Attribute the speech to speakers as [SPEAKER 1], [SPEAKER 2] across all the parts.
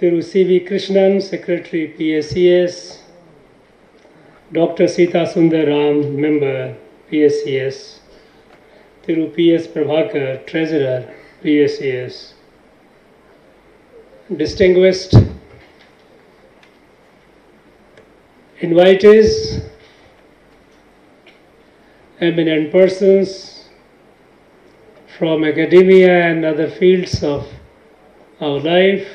[SPEAKER 1] Thiru C.V. Krishnan, Secretary PSCS, Dr. Sita Sundaram, Member PSCS, Thiru P.S. Prabhakar, Treasurer PSCS, distinguished invitees, eminent persons from academia and other fields of our life,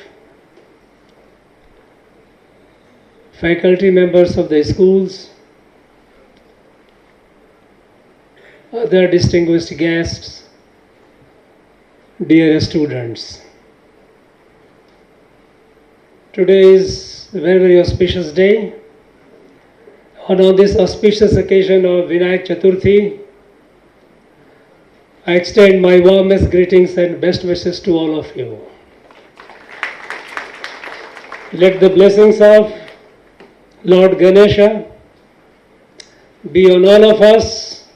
[SPEAKER 1] faculty members of the schools, other distinguished guests, dear students. Today is a very, very auspicious day. And on this auspicious occasion of Vinayak Chaturthi, I extend my warmest greetings and best wishes to all of you. Let the blessings of Lord Ganesha be on all of us.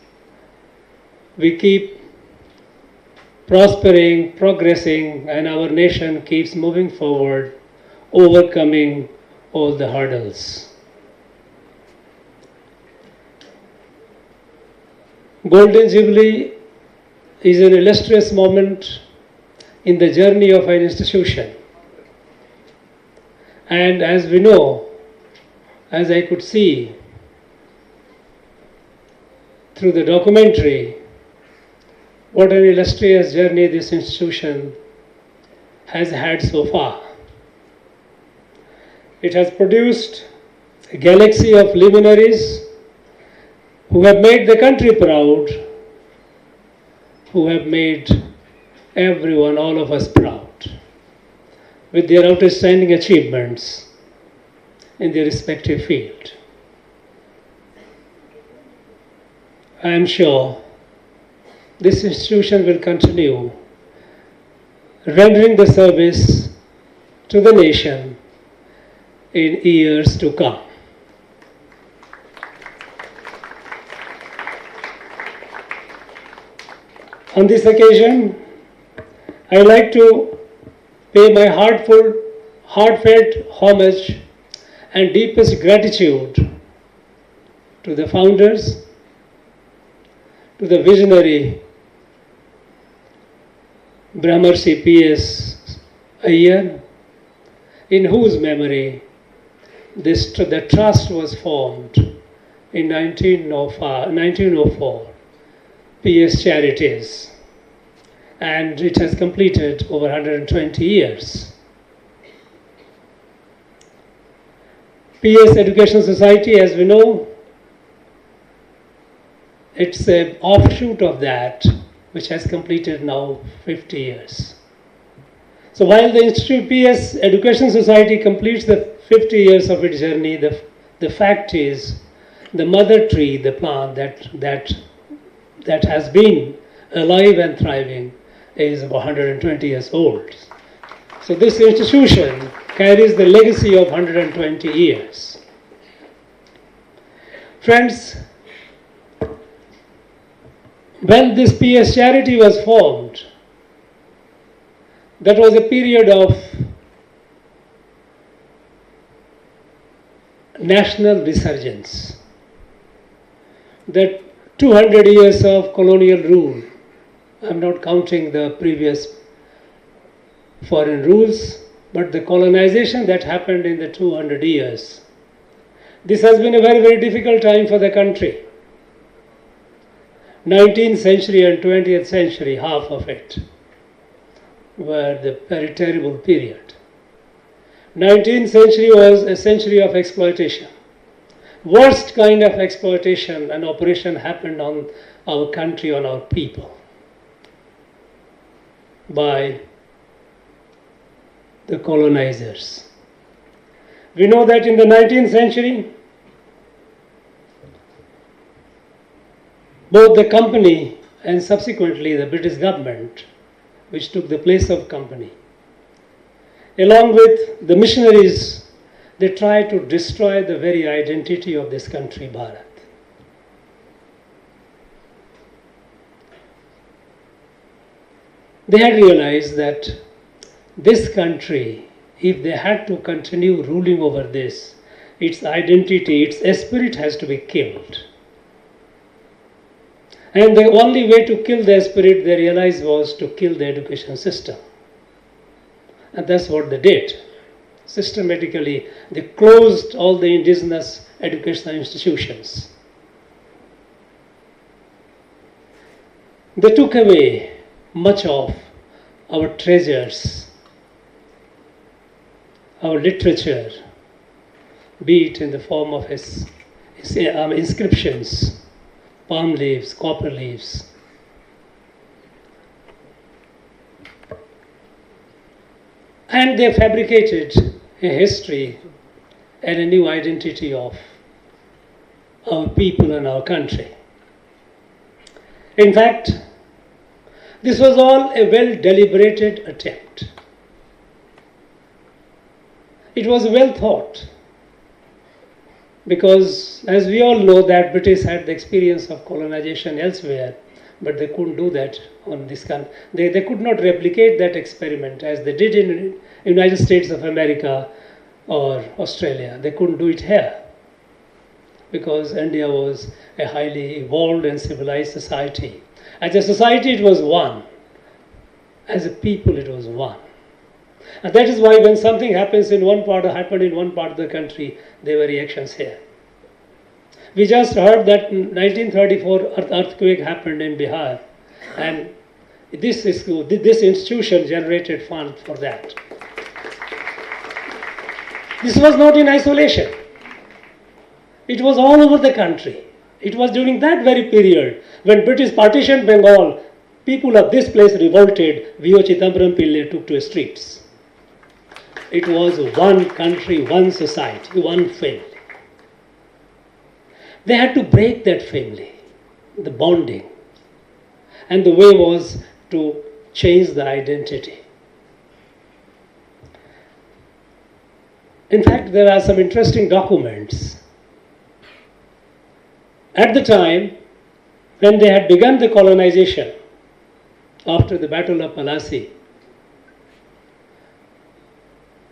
[SPEAKER 1] We keep prospering, progressing, and our nation keeps moving forward, overcoming all the hurdles. Golden Jubilee is an illustrious moment in the journey of an institution. And as we know, as I could see through the documentary, what an illustrious journey this institution has had so far. It has produced a galaxy of luminaries who have made the country proud, who have made everyone, all of us proud, with their outstanding achievements in their respective field. I am sure this institution will continue rendering the service to the nation in years to come. On this occasion, I like to pay my heartfelt homage and deepest gratitude to the founders, to the visionary Brahmarshi P.S. Iyer, in whose memory the trust was formed in 1904, P.S. Charities, and it has completed over 120 years. P.S. Education Society, as we know, it's an offshoot of that, which has completed now 50 years. So while the Institute P.S. Education Society completes the 50 years of its journey, the fact is the mother tree, the plant that has been alive and thriving, is about 120 years old. So this institution carries the legacy of 120 years. Friends, when this PS charity was formed, that was a period of national resurgence. That 200 years of colonial rule, I'm not counting the previous foreign rules, but the colonization that happened in the 200 years. This has been a very, very difficult time for the country. 19th century and 20th century, half of it, were the very terrible period. 19th century was a century of exploitation. Worst kind of exploitation and operation happened on our country, on our people, by the colonizers. We know that in the 19th century, both the company and subsequently the British government, which took the place of company, along with the missionaries, they tried to destroy the very identity of this country, Bharat. They had realized that this country if they had to continue ruling over this, its identity, its spirit has to be killed. And the only way to kill the spirit, they realized, was to kill the education system. And that's what they did. Systematically, they closed all the indigenous educational institutions. They took away much of our treasures, our literature, be it in the form of inscriptions, palm leaves, copper leaves. And they fabricated a history and a new identity of our people and our country. In fact, this was all a well-deliberated attempt. It was well thought, because as we all know that British had the experience of colonization elsewhere, but they couldn't do that on this country. They could not replicate that experiment as they did in United States of America or Australia. They couldn't do it here because India was a highly evolved and civilized society. As a society, it was one. As a people, it was one. And that is why when something happens in one part or happened in one part of the country, there were reactions here. We just heard that 1934 earthquake happened in Bihar, and this institution generated funds for that. This was not in isolation. It was all over the country. It was during that very period when British partitioned Bengal, people of this place revolted. V.O. Chidambaram Pillai took to the streets. It was one country, one society, one family. They had to break that family, the bonding. And the way was to change the identity. In fact, there are some interesting documents. At the time, when they had begun the colonization, after the Battle of Plassey,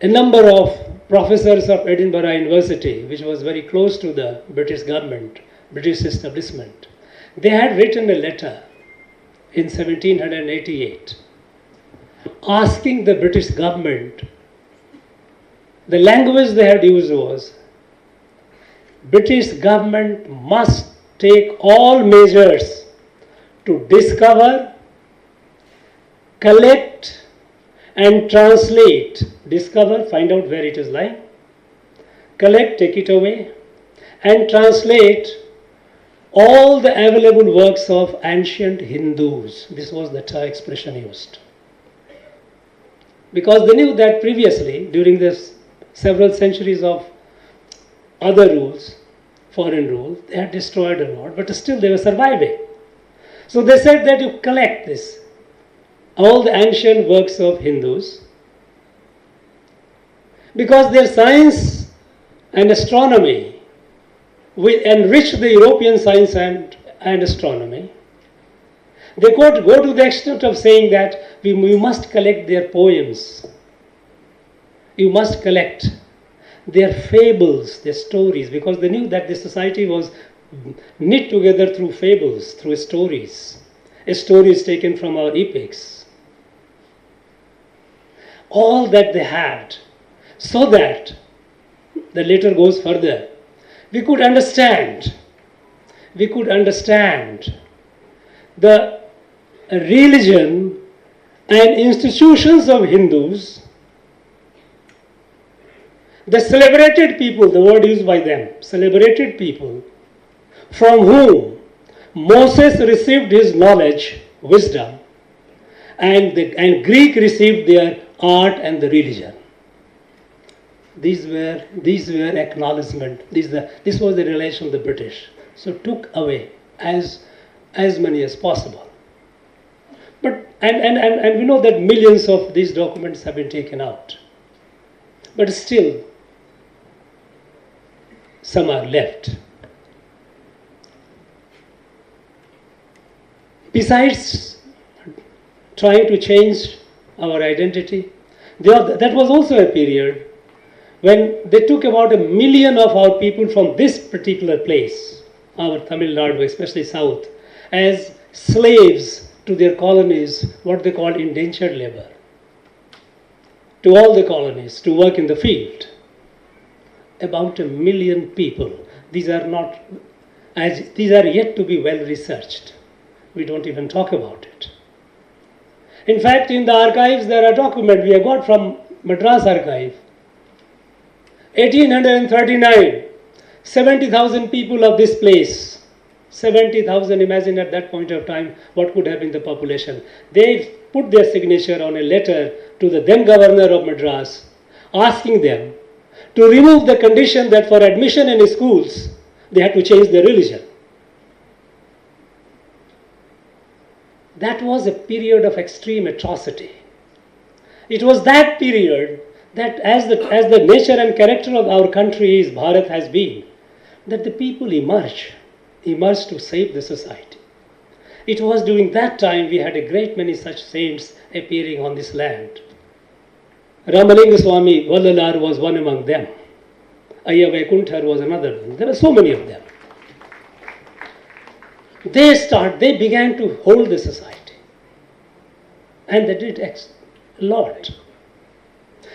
[SPEAKER 1] a number of professors of Edinburgh University, which was very close to the British government, British establishment, they had written a letter in 1788 asking the British government, the language they had used was, British government must take all measures to discover, collect and translate. Discover, find out where it is lying. Collect, take it away, and translate all the available works of ancient Hindus. This was the expression used. Because they knew that previously, during this several centuries of other rules, foreign rule, they had destroyed a lot, but still they were surviving. So they said that you collect this, all the ancient works of Hindus, because their science and astronomy will enrich the European science and astronomy. They could go to the extent of saying that we must collect their poems. You must collect their fables, their stories, because they knew that the society was knit together through fables, through stories. Stories taken from our epics. All that they had, so that the letter goes further. We could understand the religion and institutions of Hindus, the celebrated people, the word used by them, celebrated people, from whom Moses received his knowledge, wisdom, and Greek received their art and the religion. These were acknowledgement. This was the relation of the British. So took away as many as possible. But and we know that millions of these documents have been taken out. But still, some are left. Besides trying to change our identity, That was also a period when they took about 1 million of our people from this particular place, our Tamil Nadu, especially south, as slaves to their colonies, what they called indentured labor, to all the colonies to work in the field. About 1 million people. These are yet to be well researched. We don't even talk about it. In fact, in the archives, there are documents we have got from Madras archive. 1839, 70,000 people of this place. 70,000, imagine at that point of time what could have been the population. They put their signature on a letter to the then governor of Madras, asking them to remove the condition that for admission in schools, they had to change their religion. That was a period of extreme atrocity. It was that period that as the nature and character of our country is, Bharat has been, that the people emerged to save the society. It was during that time we had a great many such saints appearing on this land. Ramalinga Swami Vallalar was one among them. Ayya Vaikunthar was another one. There were so many of them. They began to hold the society. And they did a lot.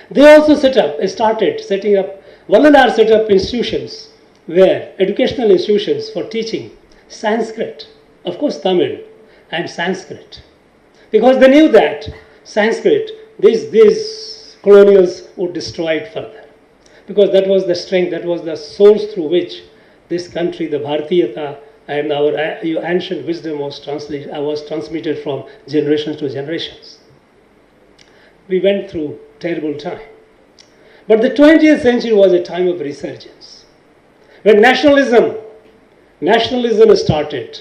[SPEAKER 1] They also started setting up, Vallalar set up institutions where educational institutions for teaching Sanskrit, of course Tamil and Sanskrit. Because they knew that Sanskrit, these colonials would destroy it further. Because that was the strength, that was the source through which this country, the Bharatiyata, and our ancient wisdom was transmitted from generations to generations. We went through terrible time. But the 20th century was a time of resurgence. When nationalism started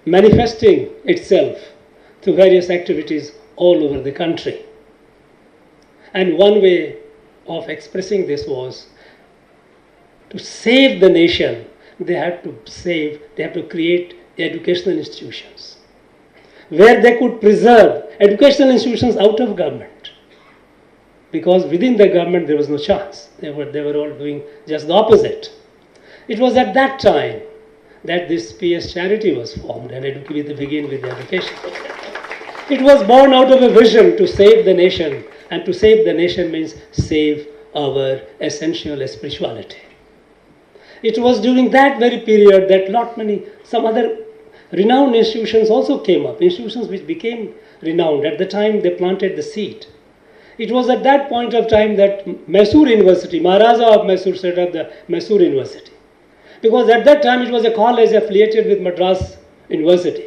[SPEAKER 1] manifesting itself through various activities all over the country. And one way of expressing this was to save the nation. They have to create educational institutions where they could preserve educational institutions out of government. Because within the government there was no chance. They were all doing just the opposite. It was at that time that this PS charity was formed and they began with education. It was born out of a vision to save the nation, and to save the nation means save our essential spirituality. It was during that very period that some other renowned institutions also came up, institutions which became renowned. At the time they planted the seed. It was at that point of time that Mysore University, Maharaja of Mysore set up the Mysore University. Because at that time it was a college affiliated with Madras University,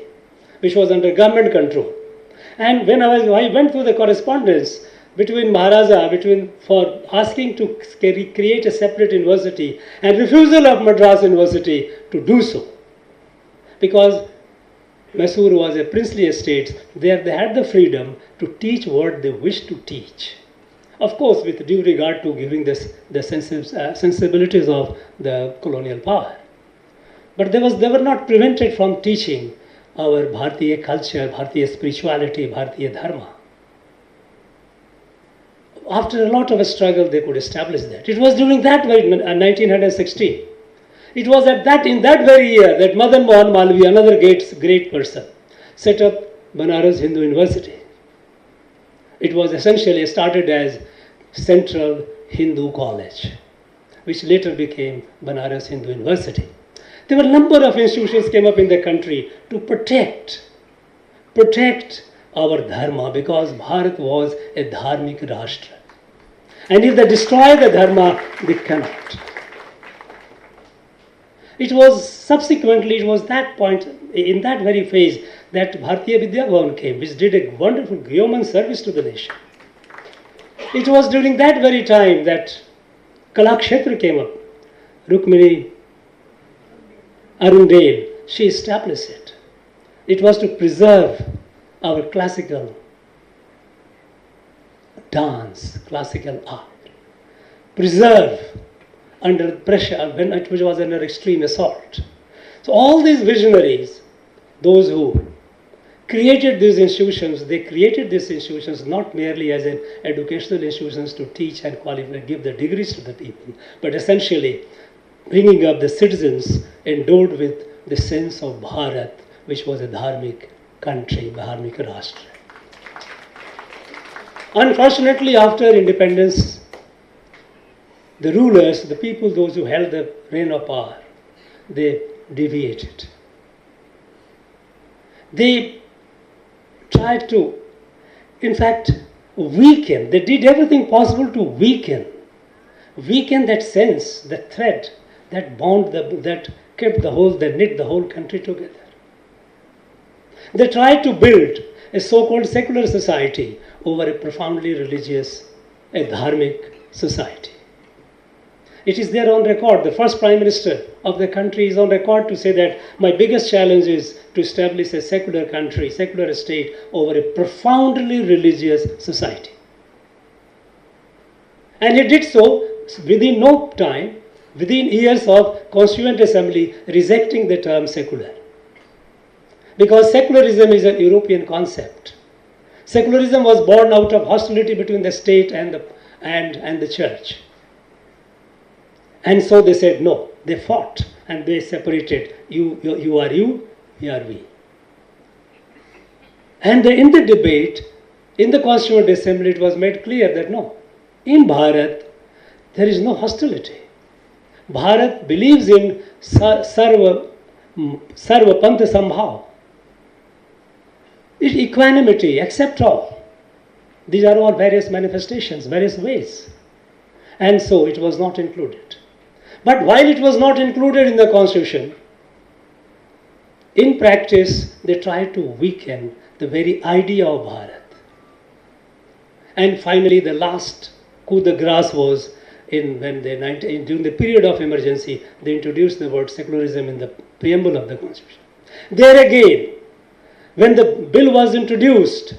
[SPEAKER 1] which was under government control. And when I went through the correspondence between Maharaja, for asking to create a separate university and refusal of Madras University to do so. Because Mysore was a princely estate, there they had the freedom to teach what they wished to teach. Of course, with due regard to giving the sensibilities of the colonial power. But they were not prevented from teaching our Bharatiya culture, Bharatiya spirituality, Bharatiya dharma. After a lot of a struggle, they could establish that. It was during that very 1916. It was in that very year that Madan Mohan Malviya, another great person, set up Banaras Hindu University. It was essentially started as Central Hindu College, which later became Banaras Hindu University. There were a number of institutions came up in the country to protect our dharma, because Bharat was a dharmic rashtra. And if they destroy the dharma, they cannot. It was that point, in that very phase, that Bharatiya Vidya Bhavan came, which did a wonderful yeoman service to the nation. It was during that very time that Kalakshetra came up. Rukmini Arundale, she established it. It was to preserve our classical dance, classical art. Preserve under pressure when it was under extreme assault. So all these visionaries, those who created these institutions. They created these institutions not merely as an educational institutions to teach and qualify, give the degrees to the people, but essentially bringing up the citizens endowed with the sense of Bharat, which was a dharmic country, dharmic rashtra. Unfortunately, after independence, the rulers, the people, those who held the reign of power, they deviated. They tried to, in fact, weaken. They did everything possible to weaken that sense, that thread, that bond, that kept the whole, that knit the whole country together. They tried to build a so-called secular society over a profoundly religious, a dharmic society. It is there on record. The first Prime Minister of the country is on record to say that my biggest challenge is to establish a secular country, secular state over a profoundly religious society. And he did so within no time, within years of Constituent Assembly rejecting the term secular. Because secularism is a European concept. Secularism was born out of hostility between the state and the church. And so they said no. They fought and they separated. You are you, we are we. And in the debate, in the Constituent Assembly, it was made clear that no, in Bharat, there is no hostility. Bharat believes in Sarva Pantha Sambhav. Equanimity, accept all. These are all various manifestations, various ways. And so it was not included. But while it was not included in the constitution, in practice they tried to weaken the very idea of Bharat. And finally the last coup de grace was during the period of emergency, they introduced the word secularism in the preamble of the constitution. There again, when the bill was introduced,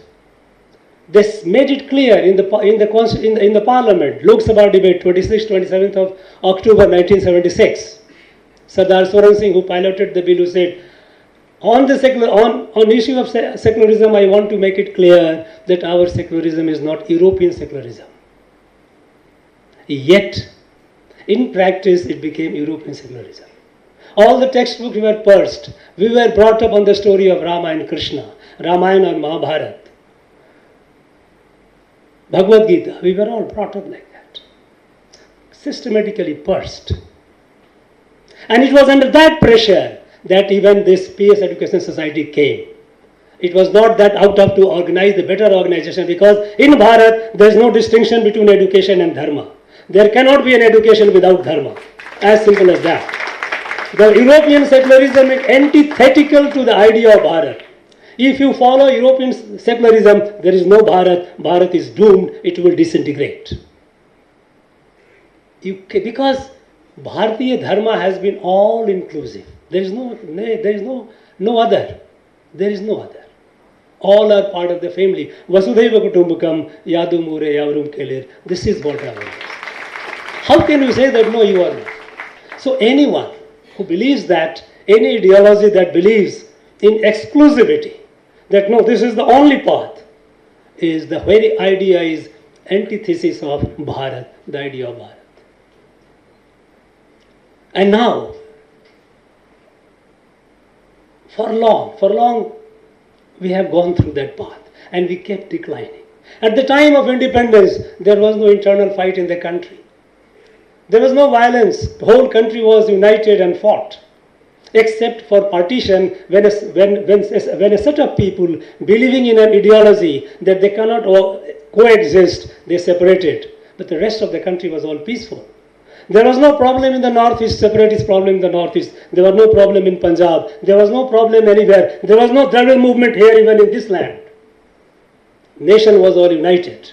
[SPEAKER 1] this made it clear in the parliament, Lok Sabha debate, 26th-27th of October 1976. Sardar Soran Singh, who piloted the bill, who said, on the issue of secularism, I want to make it clear that our secularism is not European secularism. Yet, in practice, it became European secularism. All the textbooks were pursed. We were brought up on the story of Rama and Krishna, Ramayana and Mahabharata. Bhagavad Gita, we were all brought up like that, systematically pursed. And it was under that pressure that even this PS Education Society came. It was not that out of to organize the better organization, because in Bharat there is no distinction between education and dharma. There cannot be an education without dharma, as simple as that. The European secularism is antithetical to the idea of Bharat. If you follow European secularism, there is no Bharat. Bharat is doomed. It will disintegrate. Because Bharatiya Dharma has been all inclusive. There is no other. There is no other. All are part of the family. Vasudhaiva Kutumbakam, Yadu Mure, Yavrum Kelir. This is what Rama is. How can you say that no, you are not? So anyone who believes that, any ideology that believes in exclusivity, that no, this is the only path, is the very idea is antithesis of Bharat, the idea of Bharat. And now, for long, we have gone through that path and we kept declining. At the time of independence, there was no internal fight in the country. There was no violence. The whole country was united and fought. Except for partition, when a set of people believing in an ideology that they cannot coexist, they separated. But the rest of the country was all peaceful. There was no problem in the northeast, separatist problem in the northeast. There was no problem in Punjab. There was no problem anywhere. There was no Dravid movement here, even in this land. Nation was all united.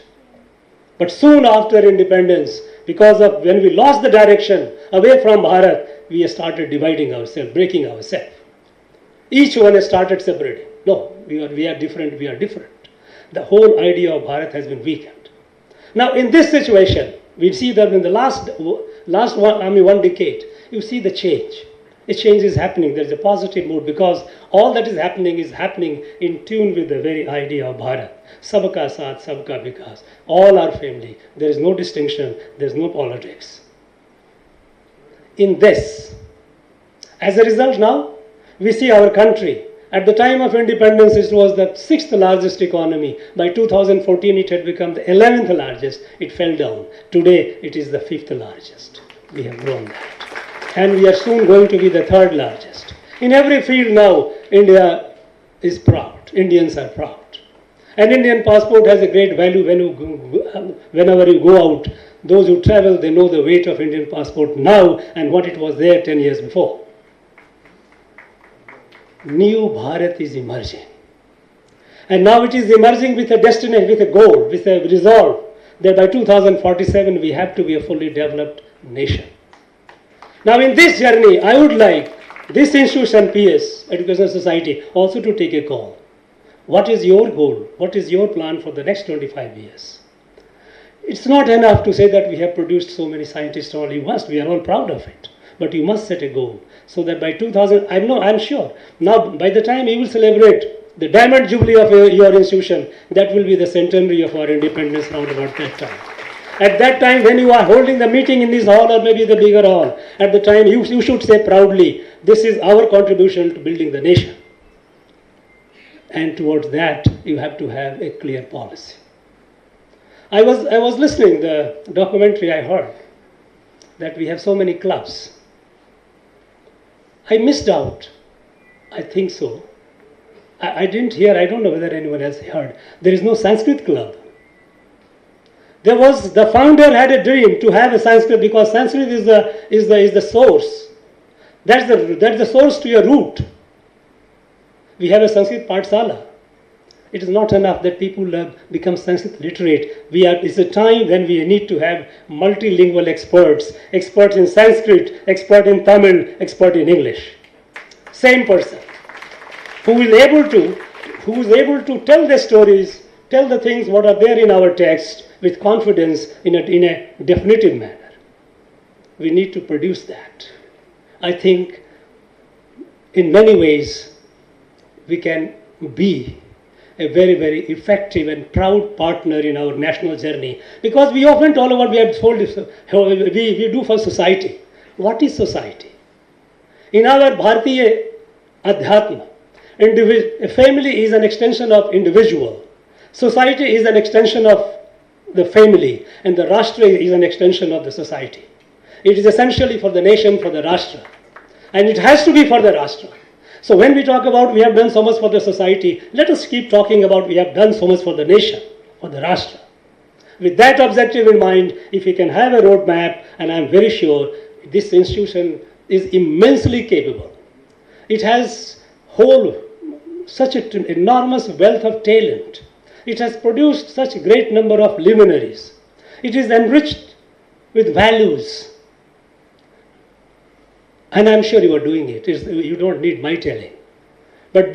[SPEAKER 1] But soon after independence, because of when we lost the direction away from Bharat, we started dividing ourselves, breaking ourselves. Each one has started separating. No, we are different, we are different. The whole idea of Bharat has been weakened. Now in this situation, we see that in the last one decade, you see the change. a change is happening. There is a positive mood because all that is happening in tune with the very idea of Bharat. Sabka saath, sabka vikas. All are family. There is no distinction. There is no politics. In this, as a result now, we see our country. At the time of independence, it was the 6th largest economy. By 2014, it had become the 11th largest. It fell down. Today, it is the 5th largest. We have grown that. And we are soon going to be the 3rd largest. In every field now, India is proud. Indians are proud. An Indian passport has a great value whenever you go out. Those who travel, they know the weight of Indian passport now and what it was there 10 years before. New Bharat is emerging. And now it is emerging with a destiny, with a goal, with a resolve that by 2047 we have to be a fully developed nation. Now in this journey, I would like this institution, PS, Educational Society, also to take a call. What is your goal? What is your plan for the next 25 years? It's not enough to say that we have produced so many scientists only once. We are all proud of it. But you must set a goal so that by 2000, I'm sure, now by the time you will celebrate the Diamond Jubilee of your institution, that will be the centenary of our independence round about that time. At that time, when you are holding the meeting in this hall or maybe the bigger hall, at the time you should say proudly, this is our contribution to building the nation. And towards that, you have to have a clear policy. I was listening the documentary I heard that we have so many clubs. I missed out. I think so. I didn't hear, I don't know whether anyone else heard. There is no Sanskrit club. The founder had a dream to have a Sanskrit because Sanskrit is the source. That's the source to your root. We have a Sanskrit Pathsala. It is not enough that people become Sanskrit literate. It's a time when we need to have multilingual experts in Sanskrit, expert in Tamil, expert in English. Same person who is able to tell the stories, tell the things what are there in our text with confidence in a definitive manner. We need to produce that. I think in many ways we can be a very, very effective and proud partner in our national journey. Because we often talk about, we do for society. What is society? In our Bharatiya Adithanar, a family is an extension of individual. Society is an extension of the family, and the Rashtra is an extension of the society. It is essentially for the nation, for the Rashtra. And it has to be for the Rashtra. So when we talk about we have done so much for the society, let us keep talking about we have done so much for the nation, for the Rashtra. With that objective in mind, if we can have a roadmap, and I am very sure this institution is immensely capable. It has such an enormous wealth of talent. It has produced such a great number of luminaries. It is enriched with values. And I'm sure you are doing it. You don't need my telling. But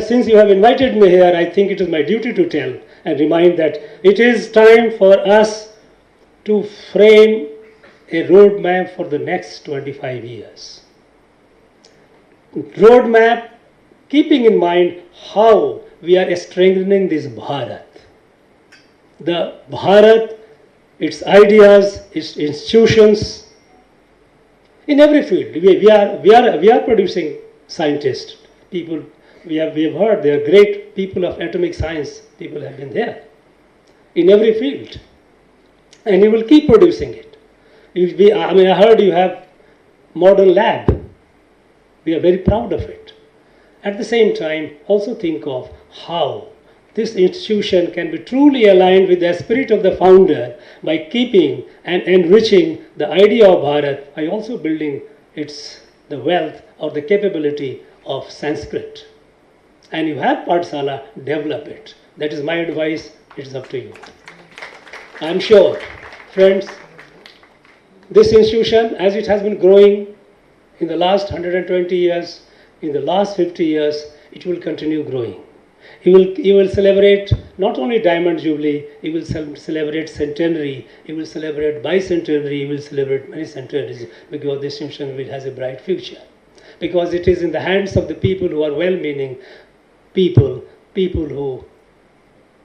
[SPEAKER 1] since you have invited me here, I think it is my duty to tell and remind that it is time for us to frame a roadmap for the next 25 years. Roadmap keeping in mind how we are strengthening this Bharat. The Bharat, its ideas, its institutions, in every field, we are producing scientists, people. We have heard there are great people of atomic science. People have been there in every field, and you will keep producing it. I heard you have modern lab. We are very proud of it. At the same time, also think of how this institution can be truly aligned with the spirit of the founder by keeping and enriching the idea of Bharat by also building the wealth or the capability of Sanskrit. And you have Pathsala, develop it. That is my advice. It is up to you. I am sure, friends, this institution, as it has been growing in the last 120 years, in the last 50 years, it will continue growing. He will celebrate not only Diamond Jubilee, he will celebrate centenary, he will celebrate bicentenary, he will celebrate many centenaries because this institution has a bright future. because it is in the hands of the people who are well-meaning people,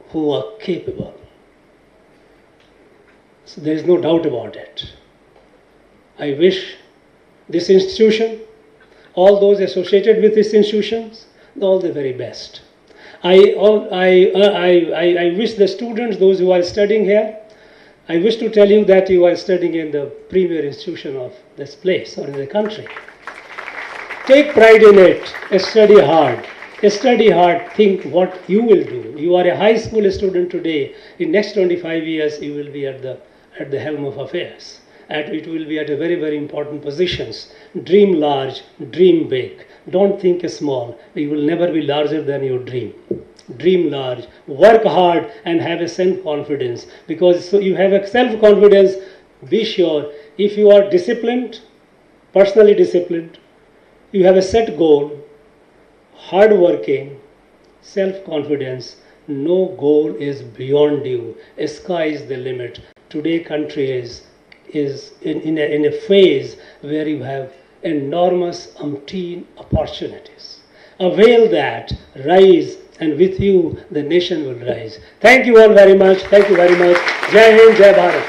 [SPEAKER 1] who are capable. So there is no doubt about it. I wish this institution, all those associated with this institutions, all the very best. I wish the students, those who are studying here, I wish to tell you that you are studying in the premier institution of this place or in the country. Take pride in it. Study hard. Study hard. Think what you will do. You are a high school student today. In next 25 years, you will be at the helm of affairs. And it will be at a very, very important positions. Dream large. Dream big. Don't think small. You will never be larger than your dream. Dream large, work hard, and have a self-confidence. Because so you have a self-confidence, be sure, if you are disciplined, personally disciplined, you have a set goal, hard-working, self-confidence, no goal is beyond you. Sky is the limit. Today country is in a phase where you have enormous umpteen opportunities. Avail that, rise, and with you the nation will rise. Thank you all very much. Thank you very much. Jai Hind, Jai Bharat.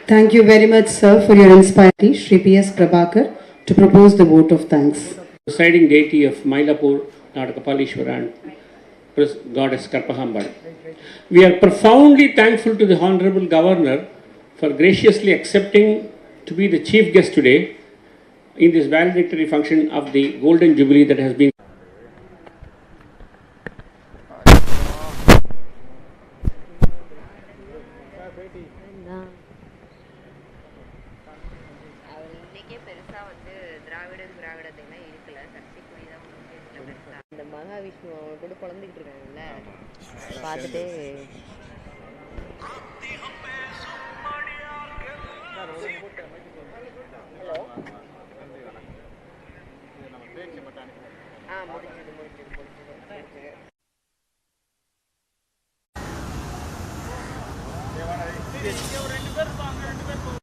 [SPEAKER 2] Thank you very much, sir, for your inspiring Shri P.S. Prabhakar to propose the vote of thanks.
[SPEAKER 3] Presiding deity of Mailapur, Nadakapalishwara and Goddess Karpahambad. We are profoundly thankful to the Honorable Governor for graciously accepting to be the chief guest today in this valedictory function of the Golden Jubilee that has been
[SPEAKER 4] முடிஞ்சது